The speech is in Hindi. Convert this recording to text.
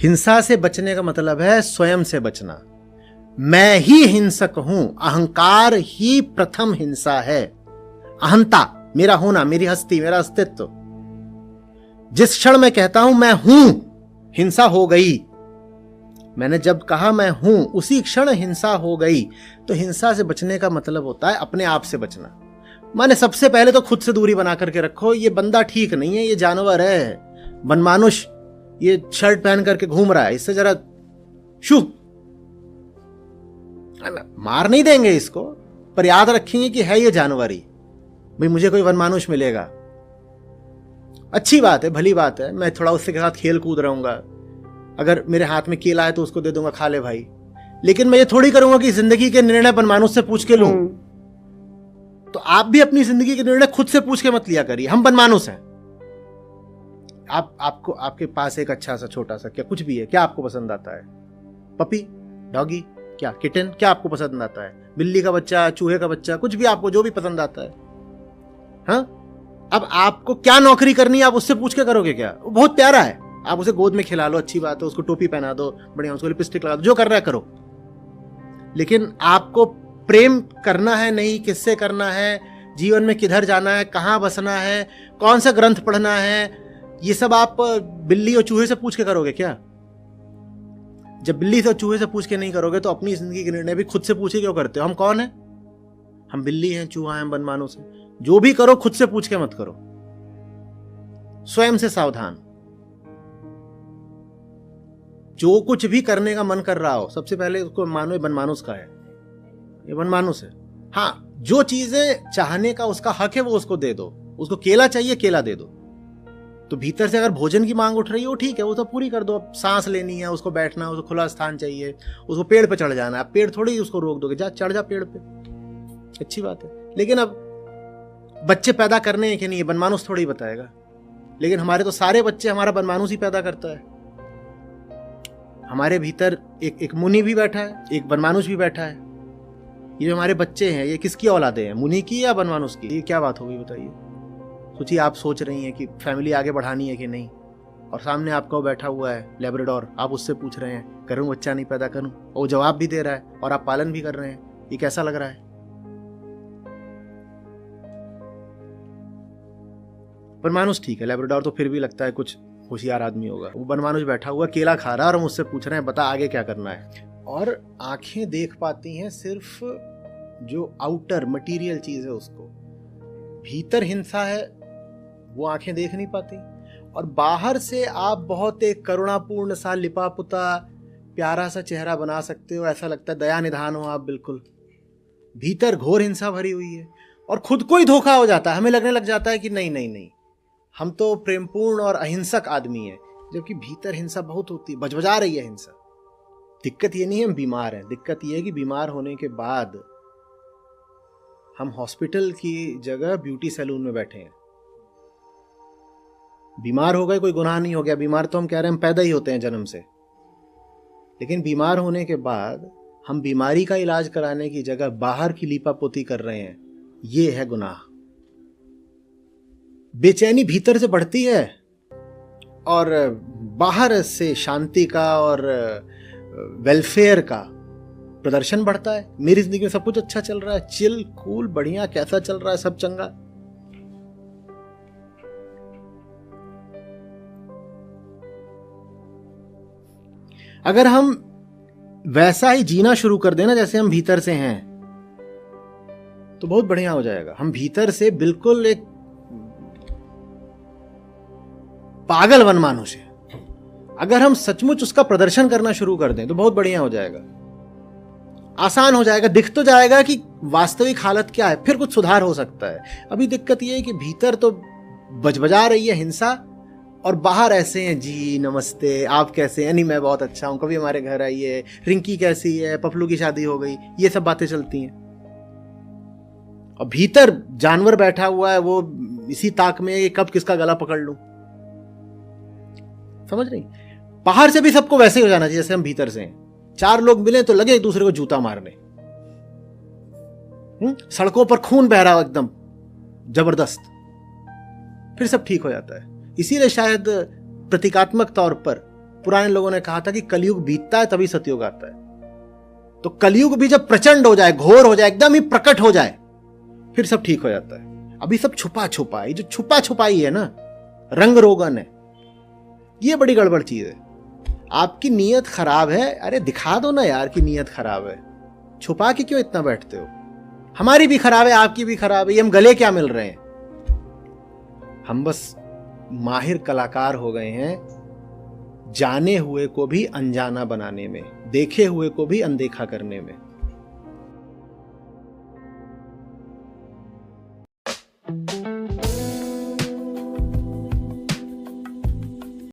हिंसा से बचने का मतलब है स्वयं से बचना। मैं ही हिंसक हूं, अहंकार ही प्रथम हिंसा है। अहंता, मेरा होना, मेरी हस्ती, मेरा अस्तित्व। जिस क्षण मैं कहता हूं मैं हूं, हिंसा हो गई। मैंने जब कहा मैं हूं, उसी क्षण हिंसा हो गई। तो हिंसा से बचने का मतलब होता है अपने आप से बचना। माने सबसे पहले तो खुद से दूरी बना करके रखो। ये बंदा ठीक नहीं है, ये जानवर है, बनमानुष, ये शर्ट पहन करके घूम रहा है, इससे जरा शू मार नहीं देंगे इसको, पर याद रखेंगे कि है ये जानवर ही। भाई मुझे कोई वनमानुष मिलेगा, अच्छी बात है, भली बात है, मैं थोड़ा उसके साथ खेल कूद रहूंगा। अगर मेरे हाथ में केला है तो उसको दे दूंगा, खा ले भाई। लेकिन मैं ये थोड़ी करूंगा कि जिंदगी के निर्णय वनमानुष से पूछ के लूं। तो आप भी अपनी जिंदगी के निर्णय खुद से पूछ के मत लिया करिए। हम वनमानुष हैं। आपको आपके पास एक अच्छा सा छोटा सा क्या कुछ भी है, क्या आपको पसंद आता है? पपी, डॉगी, क्या किटन, क्या आपको पसंद आता है? बिल्ली का बच्चा, चूहे का बच्चा, कुछ भी आपको जो भी पसंद आता है। हाँ, अब आपको क्या नौकरी करनी है आप उससे पूछ के करोगे क्या? वो बहुत प्यारा है, आप उसे गोद में खिला लो, अच्छी बात है, उसको टोपी पहना दो, बढ़िया, उसको लिपस्टिक लगा दो, जो कर रहा है करो। लेकिन आपको प्रेम करना है नहीं, किससे करना है, जीवन में किधर जाना है, कहां बसना है, कौन सा ग्रंथ पढ़ना है, ये सब आप बिल्ली और चूहे से पूछ के करोगे क्या? जब बिल्ली से चूहे से पूछ के नहीं करोगे तो अपनी जिंदगी के निर्णय भी खुद से पूछे क्यों करते हो? हम कौन है? हम बिल्ली हैं, चूहा हैं, वनमानुष हैं। जो भी करो खुद से पूछ के मत करो, स्वयं से सावधान। जो कुछ भी करने का मन कर रहा हो, सबसे पहले उसको मानो ये वनमानुष का है, ये वनमानुष है। हाँ, जो चीजें चाहने का उसका हक है वो उसको दे दो। उसको केला चाहिए, केला दे दो। तो भीतर से अगर भोजन की मांग उठ रही है वो ठीक है, वो तो पूरी कर दो। अब सांस लेनी है, उसको बैठना है, उसको खुला स्थान चाहिए, उसको पेड़ पे चढ़ जाना है, आप पेड़ थोड़ी उसको रोक दोगे, जा चढ़ जा पेड़ पे, अच्छी बात है। लेकिन अब बच्चे पैदा करने हैं कि नहीं, वनमानुष थोड़ी बताएगा। लेकिन हमारे तो सारे बच्चे हमारा वनमानुष ही पैदा करता है। हमारे भीतर एक मुनि भी बैठा है, एक वनमानुष भी बैठा है। ये जो हमारे बच्चे हैं, ये किसकी औलादे हैं, मुनि की या वनमानुष की? ये क्या बात होगी बताइए? सोचिए, आप सोच रही हैं कि फैमिली आगे बढ़ानी है कि नहीं, और सामने आपका बैठा हुआ है लैब्राडोर, आप उससे पूछ रहे हैं करूं बच्चा नहीं पैदा करूं, और वो जवाब भी दे रहा है और आप पालन भी कर रहे हैं। ये कैसा लग रहा है? वनमानुष ठीक है, लैब्राडोर तो फिर भी लगता है कुछ होशियार आदमी होगा। वो वनमानुष बैठा हुआ केला खा रहा है और मुझसे पूछ रहे हैं बता आगे क्या करना है। और आंखें देख पाती हैं सिर्फ जो आउटर मटीरियल चीज है उसको, भीतर हिंसा है वो आंखें देख नहीं पाती। और बाहर से आप बहुत एक करुणापूर्ण सा लिपा पुता प्यारा सा चेहरा बना सकते हो, ऐसा लगता है दया निधान हो आप, बिल्कुल भीतर घोर हिंसा भरी हुई है। और खुद को ही धोखा हो जाता है, हमें लगने लग जाता है कि नहीं नहीं नहीं, हम तो प्रेमपूर्ण और अहिंसक आदमी हैं, जबकि भीतर हिंसा बहुत होती है, बजबजा रही है हिंसा। दिक्कत ये नहीं है हम बीमार हैं, दिक्कत ये है कि बीमार होने के बाद हम हॉस्पिटल की जगह ब्यूटी सैलून में बैठे हैं। बीमार हो गए कोई गुनाह नहीं हो गया, बीमार तो हम कह रहे हैं हम पैदा ही होते हैं जन्म से, लेकिन बीमार होने के बाद हम बीमारी का इलाज कराने की जगह बाहर की लीपापोती कर रहे हैं, ये है गुनाह। बेचैनी भीतर से बढ़ती है और बाहर से शांति का और वेलफेयर का प्रदर्शन बढ़ता है। मेरी जिंदगी में सब कुछ अच्छा चल रहा है, चिल कूल बढ़िया, कैसा चल रहा है, सब चंगा। अगर हम वैसा ही जीना शुरू कर देना जैसे हम भीतर से हैं, तो बहुत बढ़िया हो जाएगा। हम भीतर से बिल्कुल एक पागल वनमानुष है, अगर हम सचमुच उसका प्रदर्शन करना शुरू कर दें तो बहुत बढ़िया हो जाएगा, आसान हो जाएगा, दिख तो जाएगा कि वास्तविक हालत क्या है, फिर कुछ सुधार हो सकता है। अभी दिक्कत यह है कि भीतर तो बजबजा रही है हिंसा और बाहर ऐसे हैं, जी नमस्ते, आप कैसे हैं? नहीं मैं बहुत अच्छा हूं, कभी हमारे घर आइए, रिंकी कैसी है, पपलू की शादी हो गई, ये सब बातें चलती हैं। और भीतर जानवर बैठा हुआ है, वो इसी ताक में कब किसका गला पकड़ लूं, समझ रही? बाहर से भी सबको वैसे ही हो जाना चाहिए जैसे हम भीतर से हैं। चार लोग मिले तो लगे एक दूसरे को जूता मारने, सड़कों पर खून बह रहा हो एकदम जबरदस्त, फिर सब ठीक हो जाता है। इसीलिए शायद प्रतीकात्मक तौर पर पुराने लोगों ने कहा था कि कलयुग बीतता है तभी सतयुग आता है। तो कलयुग भी जब प्रचंड हो जाए, घोर हो जाए, एकदम ही प्रकट हो जाए, फिर सब ठीक हो जाता है। अभी सब छुपा छुपा, ये जो छुपा छुपाई है ना, रंग रोगन है, ये बड़ी गड़बड़ चीज है। आपकी नीयत खराब है, अरे दिखा दो ना यार कि नीयत खराब है, छुपा के क्यों इतना बैठते हो? हमारी भी खराब है, आपकी भी खराब है, ये हम गले क्या मिल रहे हैं? हम बस माहिर कलाकार हो गए हैं जाने हुए को भी अनजाना बनाने में, देखे हुए को भी अनदेखा करने में।